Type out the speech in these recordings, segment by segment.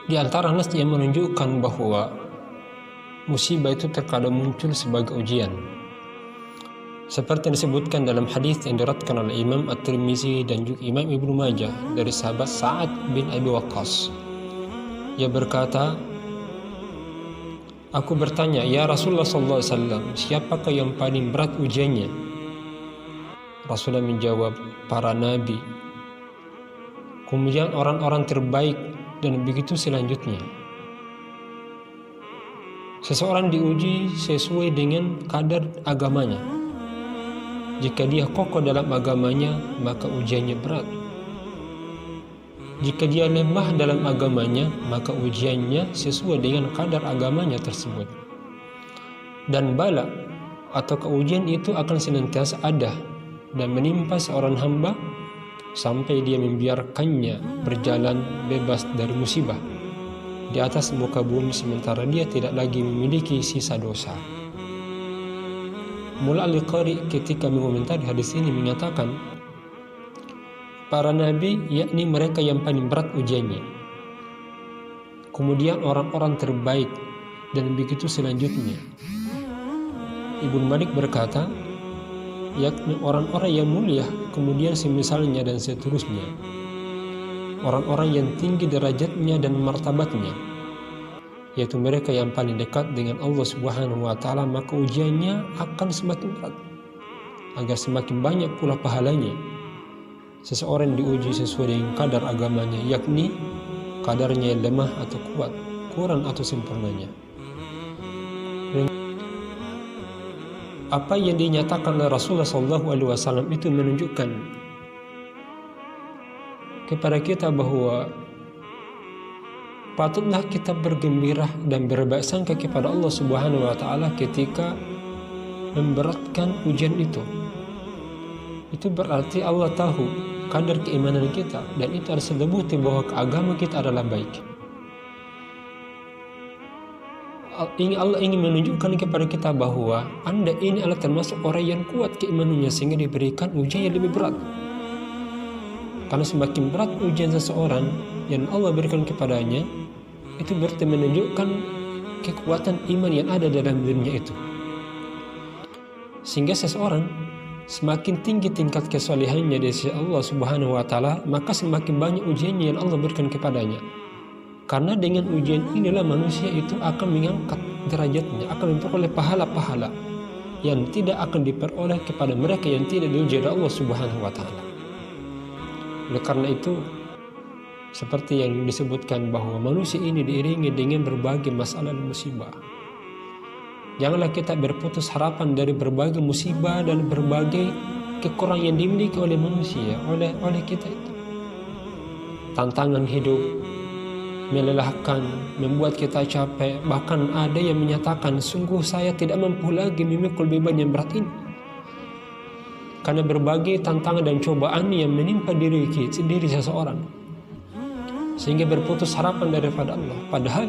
Di antara nas yang menunjukkan bahwa musibah itu terkadang muncul sebagai ujian. Seperti yang disebutkan dalam hadis yang diriwayatkan oleh Imam At-Tirmizi dan juga Imam Ibnu Majah dari sahabat Sa'ad bin Abi Waqqas. Ia berkata, aku bertanya, ya Rasulullah SAW, siapakah yang paling berat ujiannya? Rasulullah menjawab, para nabi, kemudian orang-orang terbaik, dan begitu selanjutnya. Seseorang diuji sesuai dengan kadar agamanya. Jika dia kokoh dalam agamanya, maka ujiannya berat. Jika dia lemah dalam agamanya, maka ujiannya sesuai dengan kadar agamanya tersebut. Dan bala atau ujian itu akan senantiasa ada dan menimpa seorang hamba sampai dia membiarkannya berjalan bebas dari musibah di atas muka bumi sementara dia tidak lagi memiliki sisa dosa. Mula Al-Qari ketika mengomentari hadis ini menyatakan, para nabi yakni mereka yang paling berat ujiannya, kemudian orang-orang terbaik, dan begitu selanjutnya. Ibnu Malik berkata, yakni orang-orang yang mulia, kemudian semisalnya dan seterusnya. Orang-orang yang tinggi derajatnya dan martabatnya, yaitu mereka yang paling dekat dengan Allah Subhanahu wa Ta'ala, maka ujiannya akan semakin berat agar semakin banyak pula pahalanya. Seseorang diuji sesuai dengan kadar agamanya, yakni kadarnya yang lemah atau kuat, kurang atau sempurnanya. Apa yang dinyatakan oleh Rasulullah SAW itu menunjukkan kepada kita bahwa patutlah kita bergembira dan berbaik sangka kepada Allah Subhanahu wa Ta'ala ketika memberatkan ujian itu. Itu berarti Allah tahu kadar keimanan kita, dan itu adalah sebuah bukti bahwa agama kita adalah baik. Allah ingin menunjukkan kepada kita bahwa Anda ini adalah termasuk orang yang kuat keimanannya sehingga diberikan ujian yang lebih berat. Karena semakin berat ujian seseorang yang Allah berikan kepadanya, itu berarti menunjukkan kekuatan iman yang ada dalam dirinya itu. Sehingga seseorang semakin tinggi tingkat kesalehannya di sisi Allah Subhanahu wa Ta'ala, maka semakin banyak ujiannya yang Allah berikan kepadanya. Karena dengan ujian inilah manusia itu akan mengangkat derajatnya, akan memperoleh pahala-pahala yang tidak akan diperoleh kepada mereka yang tidak diuji oleh Allah Subhanahu wa Ta'ala. Oleh karena itu, seperti yang disebutkan bahwa manusia ini diiringi dengan berbagai masalah dan musibah. Janganlah kita berputus harapan dari berbagai musibah dan berbagai kekurangan yang dimiliki oleh manusia, oleh kita itu. Tantangan hidup melelahkan, membuat kita capek, bahkan ada yang menyatakan, sungguh saya tidak mampu lagi memikul beban yang berat ini. Karena berbagai tantangan dan cobaan yang menimpa diri seseorang, sehingga berputus harapan daripada Allah. Padahal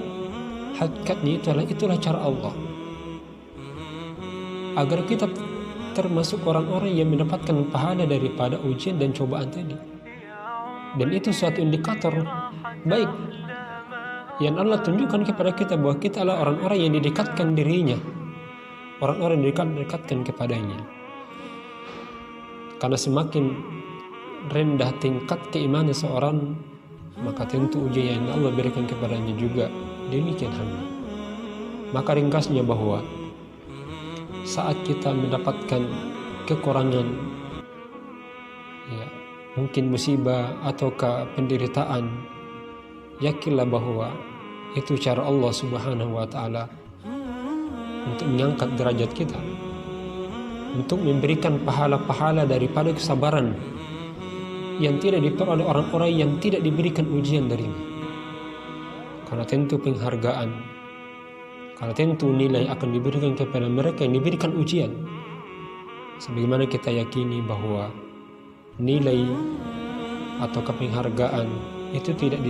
hakikatnya itulah cara Allah agar kita termasuk orang-orang yang mendapatkan pahala daripada ujian dan cobaan tadi. Dan itu suatu indikator baik yang Allah tunjukkan kepada kita bahwa kita adalah orang-orang yang didekatkan dirinya, orang-orang yang didekatkan kepadanya. Karena semakin rendah tingkat keimanan seorang, maka tentu ujian yang Allah berikan kepadanya juga demikian halnya. Maka ringkasnya bahwa saat kita mendapatkan kekurangan, ya, mungkin musibah ataukah penderitaan, yakinlah bahwa itu cara Allah Subhanahu wa Ta'ala untuk mengangkat derajat kita, untuk memberikan pahala-pahala daripada kesabaran yang tidak diperoleh orang-orang yang tidak diberikan ujian darinya. Karena tentu penghargaan, karena tentu nilai akan diberikan kepada mereka yang diberikan ujian. Sebagaimana kita yakini bahwa nilai atau penghargaan itu tidak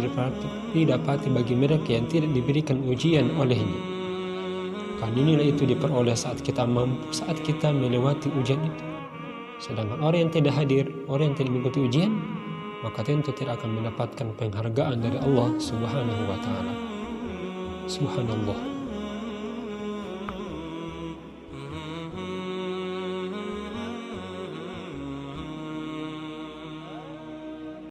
didapati bagi mereka yang tidak diberikan ujian olehnya. Karena nilai itu diperoleh saat kita mampu, saat kita melewati ujian itu. Sedangkan orang yang tidak hadir, orang yang tidak mengikuti ujian, maka tentu tidak akan mendapatkan penghargaan dari Allah Subhanahu wa Ta'ala. Subhanallah.